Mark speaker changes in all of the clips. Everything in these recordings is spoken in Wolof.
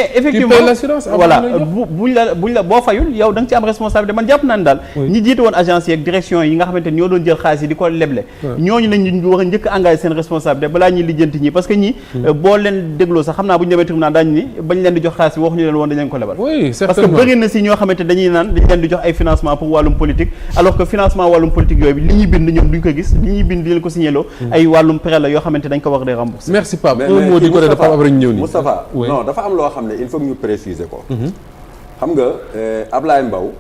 Speaker 1: mais effectivement
Speaker 2: tu payes l'assurance
Speaker 1: voilà buñ la boo fayul yow da nga ci am responsabilité man jàpp naa ne daal ñi jiite woon agence yi ak direction yi nga xamante ni ñoo doon jël xaalis yi di ko leble ñooñu nañ war a njëkk engagé seen responsabilité balaa ñuy lijjanti ñi parce que ñi boo leen dégloo sax xam naa bu ñu demee tribunal daañu ni bañ leen di jox xaalis yi waxuñu leen woon dañ leen ko lebal parce que bëri na si ñoo xamante dañuy naan dañ leen di jox ay financement pour wàllum politique alors que financement wàllum politique yooyu li ñuy bind ñoom duñ ko gis li ñuy bind di leen ko signéloo ay wàllum prêt la yoo xamante dañ ko war di rembourser.
Speaker 2: merci Pape un mot di ko dafa am rek ñëw nii
Speaker 3: Moustapha non dafa am loo xam ne il faut que ñu préciser ko xam nga Ablaye Mbow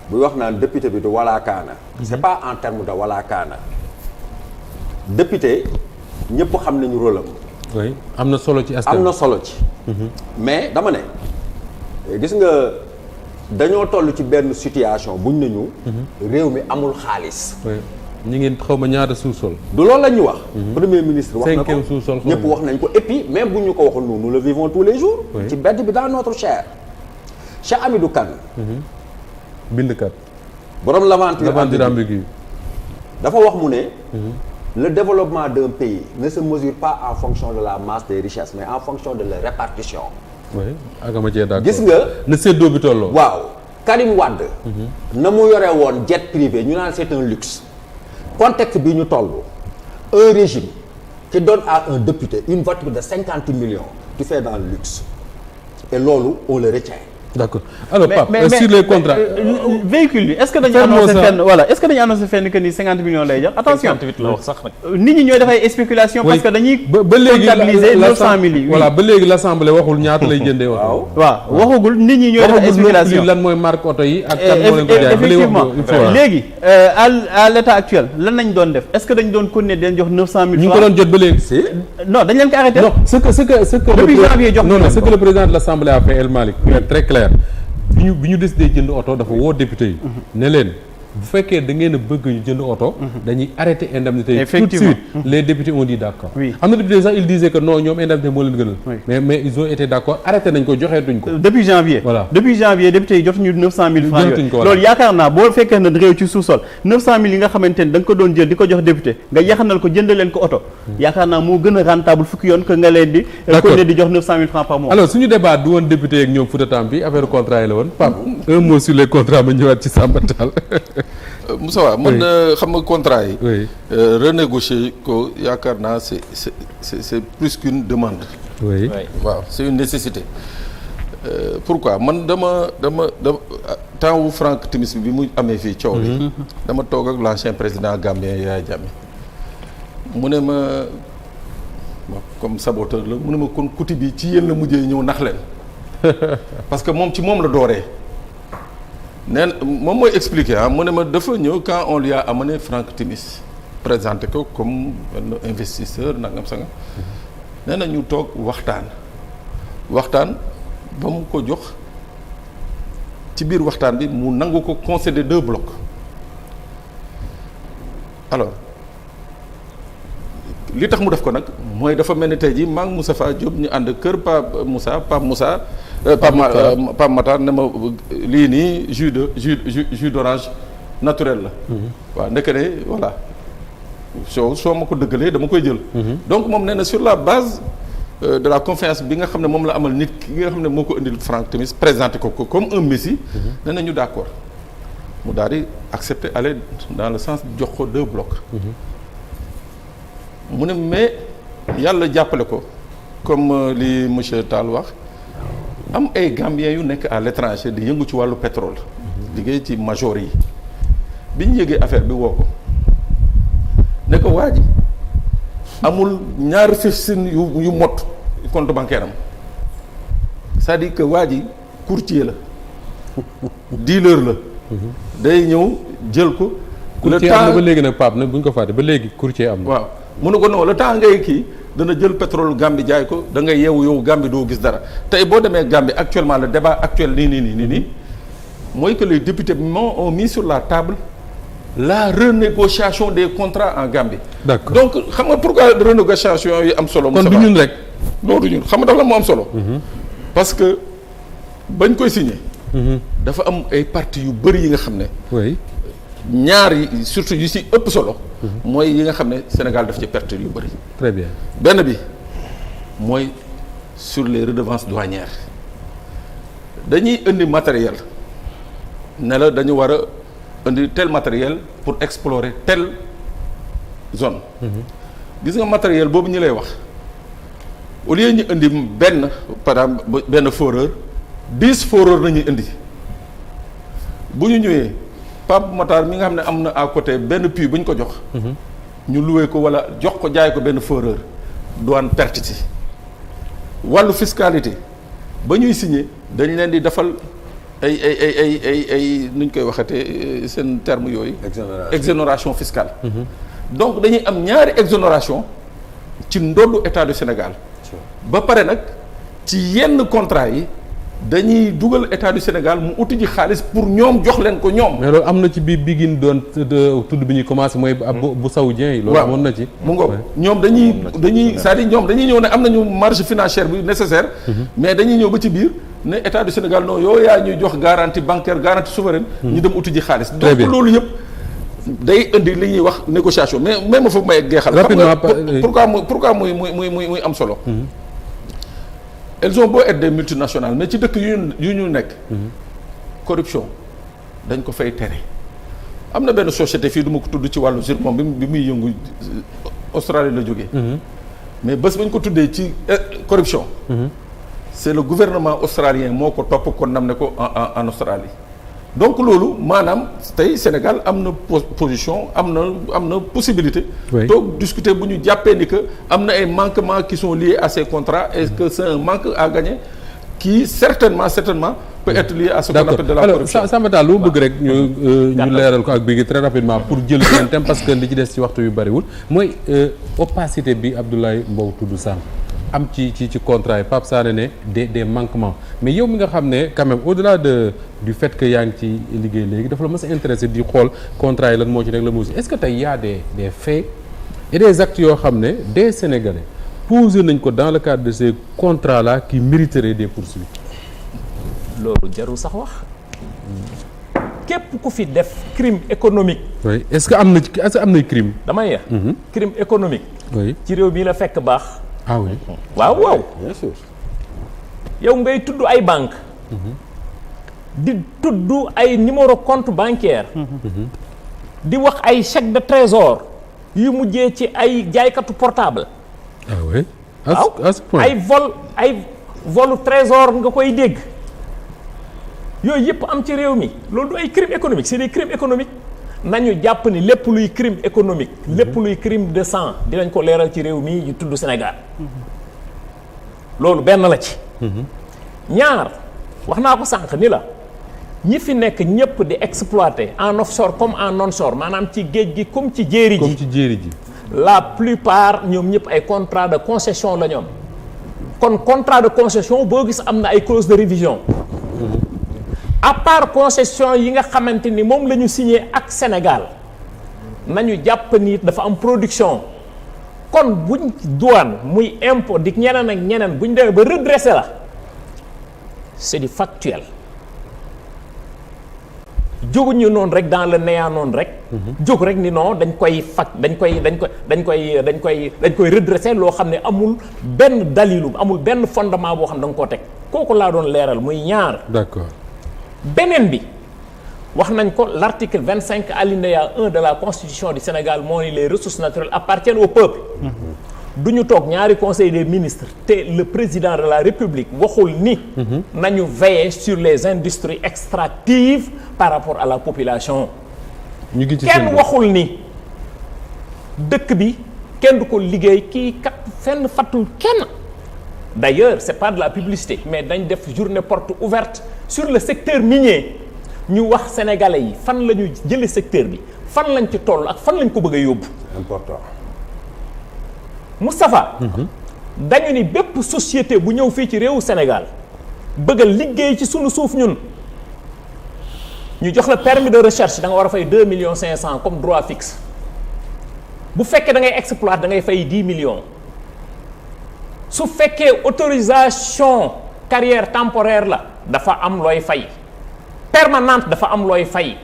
Speaker 3: buy wax naan député bi du wala kaana c'est pas en terme de wala kaana député ñëpp xam nañu rôle am.
Speaker 2: oui am na solo ci askan
Speaker 3: am na solo ci. mais dama ne gis nga dañoo toll ci benn situation buñ nañu. réew mi amul xaalis.
Speaker 2: ñi ngeen xaw ma ñaata sous-sol.
Speaker 3: du loolu la ñu wax. premier ministre wax na ko
Speaker 2: 5e sous-sol
Speaker 3: ñëpp wax nañ ko et puis même bu ñu ko waxul nous le vivons tous les jours. ci bedd bi dans notre chair. Cheikh Hamidou Kane.
Speaker 2: bindkat.
Speaker 3: borom l'aventure
Speaker 2: ambiguë.
Speaker 3: dafa wax mu ne. le développement d'un pays ne se mesure pas en fonction de la masse des richesses mais en fonction de leur répartition.
Speaker 2: oui agama cee d'accord
Speaker 3: gis nga.
Speaker 2: na séddoo bi tolloo.
Speaker 3: waaw Karim Wade. na mu yore woon jet privé ñu naan c'est un luxe. contexte bi ñu toll un régime qui donne à un député une voiture de 50 millions tu fais dans le luxe et loolu on le retient.
Speaker 2: d'accord alors Pape sur les contrats
Speaker 1: véhicule bi est-ce que dañu annoncé fenn voilà est-ce que dañu annoncé fenn que ni 50 millions lay jox attention
Speaker 4: 58 la wax sax nag
Speaker 1: nit ñi ñooy dafay spéculation parce que dañuy
Speaker 2: ba léegi
Speaker 1: comptabiliser 900 000 yi
Speaker 2: voilà ba léegi l'assemblée waxul ñaata lay jëndee oto
Speaker 1: waaw waxagul nit ñi ñooy dafay spéculation
Speaker 2: lan mooy marque oto yi ak kan moo leen ko jaay
Speaker 1: effectivement léegi à l'état actuel lan nañ doon def est-ce que dañu doon continuer di leen jox 900 000 francs
Speaker 2: ñu ngi ko doon jot ba léegi
Speaker 1: non dañ leen ko arrêté
Speaker 2: non ce que
Speaker 1: depuis janvier jox
Speaker 2: non ce que le président de l'Assemblée a fait El Malick très clair bi ñu décidé jënd oto dafa woo député yi ne leen bu fekkee da ngeen a bëgg ñu jënd oto dañuy arrêter indemnité yi tout de suite les députés ont dit d'accord am na député sax ils disaient que non ñoom indemnité moo leen gënal mais ils ont été d'accord arrêté nañ ko joxeetuñ ko
Speaker 1: depuis janvier
Speaker 2: voilà
Speaker 1: depuis janvier député yi jotuñu 900 000 francs
Speaker 2: jotuñ ko
Speaker 1: loolu yaakaar naa boo fekkee na réew ci sous-sol 900 000 yi nga xamante ne da nga ko doon jël di ko jox député nga yaxanal ko jënd leen ko oto yaakaar naa moo gën a rentable fukki yoon que nga leen di continuer di jox 900 000 francs par mois.
Speaker 2: alors suñu débat du woon député ak ñoom Fouta Tampi affaire contrat yi la woon Pape un mot sur les contrats ma ñëwaat ci Samba Tall
Speaker 5: Moussa man xam nga contrat yi renégocier ko yaakaar naa c'est plus qu'une demande waaw c'est une nécessité pourquoi man dama temps wu Franck Timis bi mu amee fii coow li dama toog ak l'ancien président gambien Yaya Jammeh mu ne ma comme saboteur la mu ne ma kon kuti bi ci yéen la mujjee ñëw nax leen parce que moom ci moom la dooree nee na moom mooy expliquer mu ne ma dafa ñëw quand on lui a amené Franck Timis présenté ko comme un investisseur nangam sangam nee na ñu toog waxtaan ba mu ko jox ci biir waxtaan bi mu nangu ko concéder 2 blocs alors li tax mu def ko nag mooy dafa mel ni tey jii maa ngi Moustapha Diop ñu ànd kër Pape Matar ne ma lii nii jus d'orange naturel la waaw ndeke ne voilà soo ma ko dëggalee dama koy jël donc moom nee na sur la base de la confiance bi nga xam ne moom la amal nit ki nga xam ne moo ko indil Franck Timis présenté ko comme un messie nee na ñu d'accord mu daal di accepter aller dans le sens jox ko 2 blocs mu ne mais yàlla jàppale ko comme li monsieur Tall wax am ay Gambiens yu nekk à l'étranger di yëngu ci wàllu pétrole liggéey ci major yi bi ñu yëgee affaire bi woo ko ne ko waa ji amul ñaari fifsin yu mot compte bancaire am c'est-à-dire que waa ji courtier la dealer la day ñëw jël ko le
Speaker 2: courtier am na ba léegi nag Pape nag bu ñu ko fàtte ba léegi courtier am na
Speaker 5: waaw mu ne ko non le temps ngay kii dana jël pétrole Gambie jaay ko da ngay yow Gambie doo gis dara tey boo demee Gambie actuellement le débat actuel nii mooy que les députés ont mis sur la table la renégociation des contrats en Gambie.
Speaker 2: D'accord.
Speaker 5: Donc xam nga pourquoi renégociation yi am solo.
Speaker 2: kon du ñun rek.
Speaker 5: non du ñun xam nga dafa la moo am solo. parce que bañ koy signé. dafa am ay parties yu bëri yi nga xam ne.
Speaker 2: oui.
Speaker 5: ñaar yi surtout yu si ëpp solo. mooy yi nga xam ne Sénégal daf ci perte yu bëri.
Speaker 2: très bien
Speaker 5: benn bi mooy sur les redevances douanières dañuy indi matériel ne la dañu war a indi tel matériel pour explorer telle zone. gis nga matériel boobu ñu lay wax au lieu ñu indi benn par exemple benn foreur 10 foreurs nañuy indi bu ñu ñëwee Pape Matar mi nga xam ne am na à côté benn puits bu ñu ko jox. ñu loué ko wala jox ko jaay ko benn foreur douane perte ci wàllu fiscalité ba ñuy signé dañ leen di defal ay nu ñu koy waxatee seen terme yooyu. exonération fiscale. donc dañuy am ñaari exonération ci ndoddu état du Sénégal. ba pare nag ci yenn contrat yi dañuy dugal état du Sénégal mu uti ji xaalis pour ñoom jox leen ko ñoom.
Speaker 2: mais loolu am na ci bi gin doon tudd bi ñuy commencé mooy bu saoudien yi. loolu amoon na ci.
Speaker 5: mu ngoog ñoom dañuy c'est-à-dire ñoom dañuy ñëw ne am nañu marge financière bi nécessaire. mais dañuy ñëw ba ci biir ne état du Sénégal non yow yaa ñuy jox garantie bancaire garantie souveraine. ñu dem uti ji xaalis. donc loolu yëpp day indi li ñuy wax négociation mais même foofu may geexal.
Speaker 2: rapidement
Speaker 5: pourquoi muy am solo. elles ont beau être des multinationales mais ci dëkk yu ñu nekk. corruption dañ ko fay tere. am na benn société fii du ma ko tudd ci wàllu zircon bi muy yëngu Australie la jógee. mais bés ba ñu ko tuddee ci corruption. c'est le gouvernement australien moo ko topp kon nam ne ko en Australie. donc loolu maanaam tey Sénégal am na position am na possibilité. toog discuter bu ñu jàppee ni que am na ay manquements qui sont liés à ces contrats et que c'est un manque à gagner qui certainement peut être lié à ce qu'on appelle de la corruption.
Speaker 2: alors Samba Tall lu bëgg rek ñu leeral ko ak Bigui très rapidement pour jël beneen thème parce que li ci des ci waxtu yu bariwul mooy opacité bi Abdoulaye Mbow tudd sànq am ci contrat yi Pape Sané ne des manquements mais yow mi nga xam ne quand même au-delà du fait que yaa ngi ci liggéey léegi dafa la mës a intéressé di xool contrat yi lan moo ci nekk la moo ci est-ce que tey y a des faits et des actes yoo xam ne des Sénégalais posé nañ ko dans le cadre de ces contrats là qui mériteraient des poursuites.
Speaker 4: loolu jarul sax wax képp ku fi def crime économique.
Speaker 2: oui est-ce que am na crime.
Speaker 4: damay crime économique.
Speaker 2: oui
Speaker 4: ci réew mi la fekk baax.
Speaker 2: ah oui
Speaker 4: waaw.
Speaker 3: bien sûr.
Speaker 4: yow ngay tudd ay banque di tudd ay numéro compte bancaire. di wax ay chèque de trésor yu mujjee ci ay jaaykatu portable.
Speaker 2: ah oui.
Speaker 4: waaw
Speaker 2: à ce point
Speaker 4: ay volu trésor nga koy dégg yooyu yëpp am ci réew mi loolu du ay crime économique c'est des crimes économiques nañu jàpp ni lépp luy crime économique lépp luy crime de sang dinañ ko leeral ci réew mi ñu tudd Sénégal loolu benn la ci ñaar wax naa ko sànq ni la ñi fi nekk ñëpp di exploiter en offshore comme en onshore maanaam ci géej gi comme ci jéeri ji la plupart ñoom ñëpp ay contrat de concession la ñoom kon contrat de concession boo gis am na ay clause de révision à part concession yi nga xamante ni moom la ñu signé ak Sénégal nañu jàpp ni dafa am production kon buñ douane muy impôt di ñeneen ak ñeneen buñ demee ba redresser la c'est du factuel jóguñu noonu rek dans le néant noonu rek. jóg rek ni non dañ koy redresser loo xam ne amul benn dalilu amul benn fondement boo xam ne da nga koo teg kooku laa doon leeral muy ñaar.
Speaker 2: d'accord.
Speaker 4: beneen bi wax nañ ko l'article 25 alinéa 1 de la constitution du Sénégal moo ni les ressources naturelles appartiennent au peuple. du ñu toog ñaari conseil des ministres te le président de la République waxul ni. nañu veiller sur les industries extractives par rapport à la population.
Speaker 2: ñu ngi ci
Speaker 4: kenn waxul ni dëkk bi kenn du ko liggéey kii kat fenn fattul kenn. D'ailleurs c'est pas de la publicité mais dañ def journée porte ouverte sur le secteur minier ñu wax sénégalais yi fan la ñu jëlee secteur bi fan lañ ci toll ak fan lañ ko bëgg a yóbbu.
Speaker 3: important.
Speaker 4: Moustapha. dañu ni bépp société bu ñëw fii ci réewu Sénégal bëgg a liggéey ci sunu suuf ñun ñu jox la permis de recherche da nga war a fay 2,5 millions comme droit fixe bu fekkee da ngay exploiter da ngay fay 10 millions. su fekkee autorisation carrière temporaire la dafa am looy fay permanente dafa am looy fay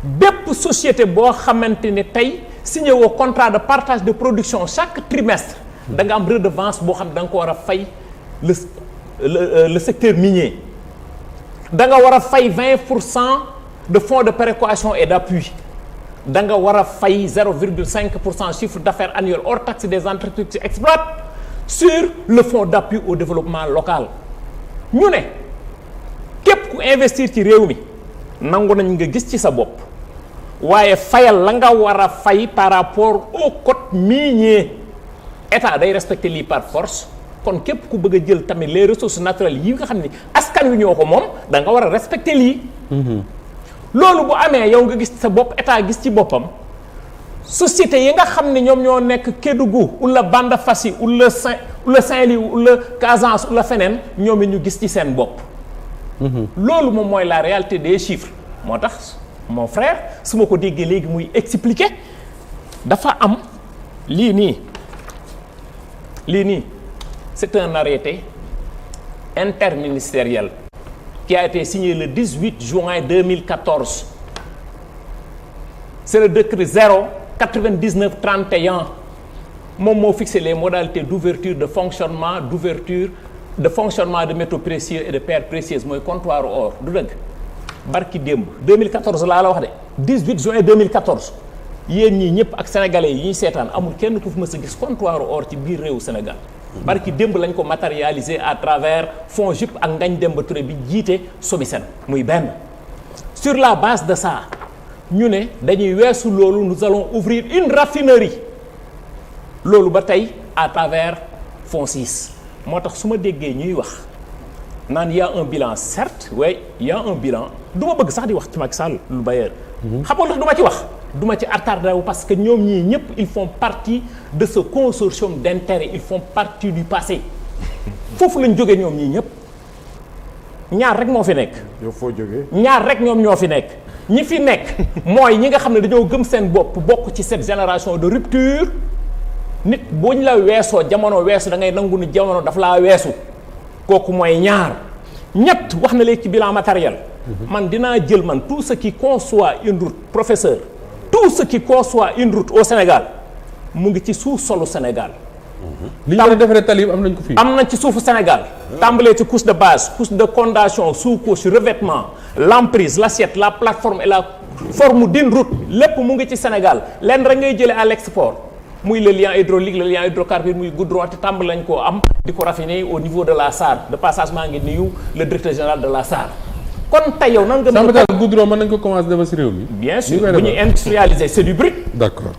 Speaker 4: bépp société boo xamante ne tey signé woo contrat de partage de production chaque trimestre da nga am redevance boo xam ne da nga ko war a fay le secteur minier da nga war a fay 20% de fonds de péréquation et d'appui da nga war a fay 0,5% chiffre d'affaires annuel hors taxe des entreprises qui exploitent sur le fonds d'appui au développement local. ñu ne képp ku investir ci réew mi nangu nañ nga gis ci sa bopp waaye fayal la nga war a fay par rapport au code minier état day respecter lii par force. kon képp ku bëgg a jël tamit les ressources naturelles yi nga xam ni askan wi ñoo ko moom da nga war a respecter lii. loolu bu amee yow nga gis sa bopp état gis ci boppam société yi nga xam ne ñoom ñoo nekk Kédougou wala Banda Fassi wala Saint-Louis wala Casamance wala feneen ñoom it ñu gis ci seen bopp. loolu moom mooy la réalité des chiffres moo tax mon frère su ma ko déggee léegi muy expliquer dafa am lii nii. C'est un arrêté interministériel qui a été signé le 18 juin 2014. C'est le décret 09931 moom moo fixé les modalités d'ouverture de fonctionnement de métaux précieux et de pierres précieuses mooy comptoir or du dëgg barki démb 2014 laa la wax de 18 juin 2014 yéen ñii ñëpp ak sénégalais yi ñuy seetaan amul kenn ku fi mës a gis comptoir or ci biir réewu Sénégal. barki démb lañ ko matérialiser à travers FONGIP ak Ngagne Demba Touré bi jiite SOMISEN muy benn. sur la base de ça ñu ne dañuy weesu loolu nous allons ouvrir une raffinerie loolu ba tey à travers FONSIS moo tax su ma déggee ñuy wax naan y a un bilan certes oui y a un bilan du ma bëgg sax di wax ci Macky Sall lu bailleur. xam nga lu tax du ma ci wax. du ma ci attardé wu parce que ñoom ñii ñëpp ils font partie de ce consortium d'intérêt ils font partie du passé foofu lañ jógee ñoom ñii ñëpp ñaar rek moo fi nekk.
Speaker 6: yow foo jógee.
Speaker 4: ñaar rek ñoom ñoo fi nekk ñi fi nekk mooy ñi nga xam ne dañoo gëm seen bopp bokk ci cette génération de rupture nit boo ñu la weesoo jamono weesu da ngay nangu ni jamono daf laa weesu kooku mooy ñaar ñett wax na léegi ci bilan matériel. man dinaa jël man tout ce qui conçoit une route professeur. tout ce qui conçoit une route au Sénégal mu ngi ci suuf solu Sénégal.
Speaker 2: li ñu war a defaree tali am nañ ko fii.
Speaker 4: am na ci suufu Sénégal. tàmbalee ci couche de base couche de fondation sous-couche revêtement l'emprise l'assiette la plateforme et la forme d'une route lépp mu ngi ci Sénégal lenn rek ngay jëlee à l'export muy le lien hydraulique le lien hydrocarbure muy goudron te tàmbali lañ koo am di ko raffiner au niveau de la SAR de passage maa ngi nuyu le directeur général de la SAR. kon tey yow nan nga.
Speaker 2: Samba Diallo goudron mën nañ ko commencer defar ci réew mi.
Speaker 4: bien sûr bu ñuy industrialiser c'est du brut.
Speaker 2: D'accord.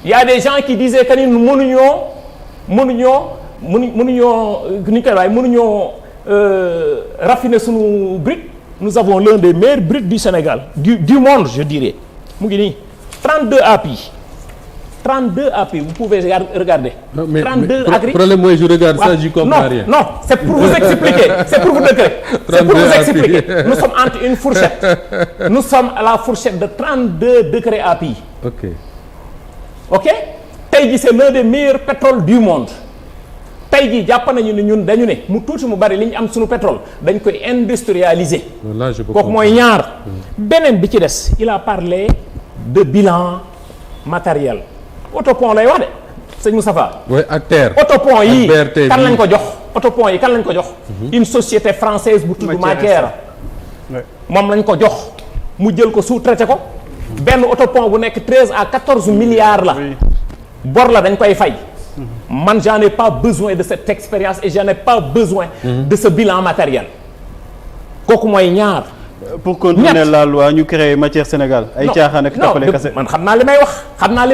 Speaker 4: Il y a des gens qui disaient que ni mënuñoo ni ñu koy waxee mënuñoo raffiner sunu brut. nous avons l'un des meilleurs bruts du Sénégal du monde je dirais mu ngi nii 32 API vous pouvez regarder.
Speaker 2: Non, mais
Speaker 4: 32
Speaker 2: le problème moi je regarde ça j'y comprends rien.
Speaker 4: Non c'est pour vous expliquer c'est pour vous expliquer nous sommes entre une fourchette nous sommes à la fourchette de 32 degrés API. ok tey jii c'est l'un des meilleurs pétroles du monde tey jii jàpp nañu ne ñun dañu ne mu tuuti mu bari li ñu am suñu pétrole dañ koy industrialiser. kooku mooy ñaar. beneen bi ci des il a parlé de bilan matériel. autopont lay wax de sëñ Moustapha.
Speaker 2: oui ak terre.
Speaker 4: autopont yi kan lañ ko jox. autopont yi kan lañ ko jox. une société française bu tudd Matière. moom lañ ko jox mu jël ko sous-traité ko. benn autopont bu nekk 13 à 14 milliards la. bor la dañ koy fay. man j'en ai pas besoin de cette expérience et j'en ai pas besoin. de ce bilan matériel. kooku mooy ñaar.
Speaker 1: pour continuer la loi ñu créer Matière Sénégal. ay caaxaan ak tappale kase.
Speaker 4: man xam naa li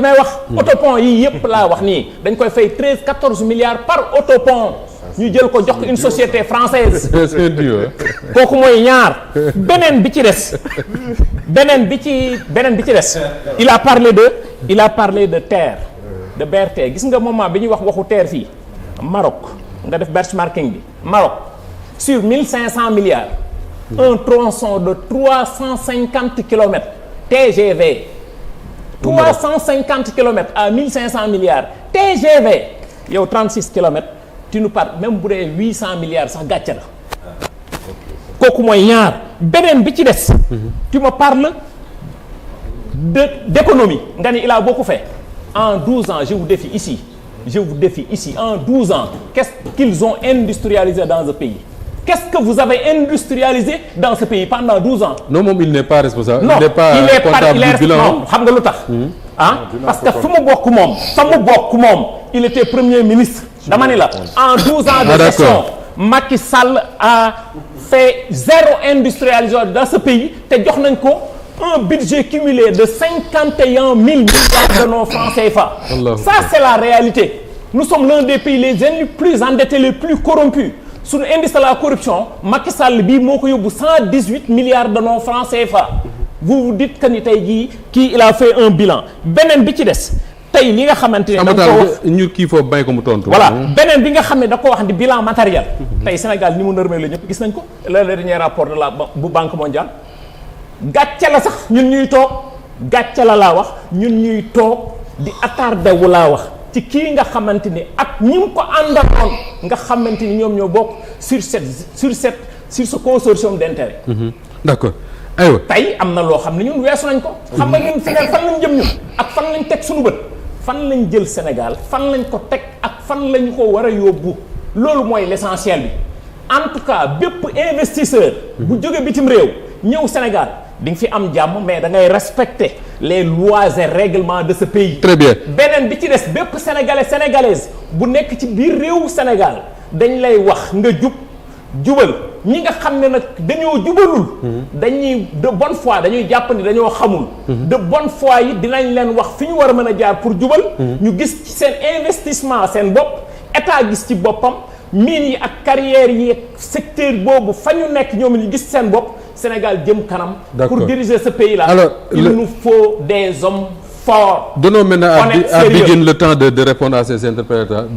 Speaker 4: may wax. autopont yi yëpp laa wax nii dañ koy fay 13 14 milliards par autopont. ñu jël ko jox ko une société française.
Speaker 2: c'est dur.
Speaker 4: kooku mooy ñaar. beneen bi ci des. il a parlé de terre. de BRT gis nga moment bi ñuy waxu terre fii. Maroc nga def benchmarking bi. Maroc sur 1500 milliards. un tronçon de 350 kilomètres TGV. 350 kilomètres à 1500 milliards TGV. yow 36 kilomètres. tu nous parles même bu dee 800 milliards sax gàcce la. kooku mooy ñaar beneen bi ci des. tu me parles d'économie nga ni il a beaucoup fait. en 12 ans je vous défie ici en 12 ans qu'est-ce qu'ils ont industrialisé dans ce pays Qu'est-ce que vous avez industrialisé dans ce pays pendant 12 ans?
Speaker 2: Non, moom il n'est pas responsable.
Speaker 4: Non,
Speaker 2: il n'est pas comptable du bilan.
Speaker 4: xam nga lu tax. Parce que fa mu bokk moom il était premier ministre. dama ni la en 12 ans de gestion Macky Sall a fait 0 industrialisation dans ce pays te jox nañ ko un budget cumulé de 51 000 milliards de nos francs CFA. Ça c'est la réalité. Nous sommes l'un des pays les plus endettés, les plus corrompus. Suñu indice de la corruption Macky Sall bii moo ko yóbbu 118 milliards de nos francs CFA. Vous dites que ni tey jii kii il a fait un bilan. Beneen bi ci des tey li nga xamante ne da nga ko wax
Speaker 2: ñu kii foofu bàyyi ko mu tontu.
Speaker 4: voilà beneen bi nga xam ne da ko wax di bilan matériel. tey Sénégal ni mu nërmee la ñëpp gis nañ ko. le dernier rapport de la bu Banque mondiale. gàcce la sax ñun ñuy toog gàcce la laa wax ñun ñuy toog di attardé wu laa wax. ci kii nga xamante ni ak ñi mu ko àndaloon nga xamante ni ñoom ñoo bokk sur ce consortium d'intérêt.
Speaker 2: D'accord aywa.
Speaker 4: tey am na loo xam ne ñun weesu nañ ko. xam nga ñun Sénégal fan lañ jëm ñun ak fan lañ teg suñu bët fan lañ jël Sénégal fan lañ ko teg ak fan lañu ko war a yóbbu loolu mooy l'essentiel bi en tout cas bépp investisseur. bu jóge bitim réew ñëw Sénégal. di nga fi am jàmm mais da ngay respecter les lois et règlements de ce pays.
Speaker 2: Très bien.
Speaker 4: beneen bi ci des bépp sénégalaise bu nekk ci biir réewu Sénégal dañ lay wax nga jubal ñi nga xam ne nag dañoo jubalul. dañuy de bonne foi dañuy jàpp ni dañoo xamul. de bonne foi yi dinañ leen wax fi ñu war a mën a jaar pour jubal. ñu gis ci seen investissement seen bopp état gis ci boppam mines yi ak carrières yi ak secteur boobu fa ñu nekk ñoom ñu gis seen bopp. Sénégal jëm kanam. Pour diriger ce pays-là. Alors, il nous faut des hommes forts.
Speaker 2: Donnons maintenant à Biguine le temps de répondre à ces interprétations.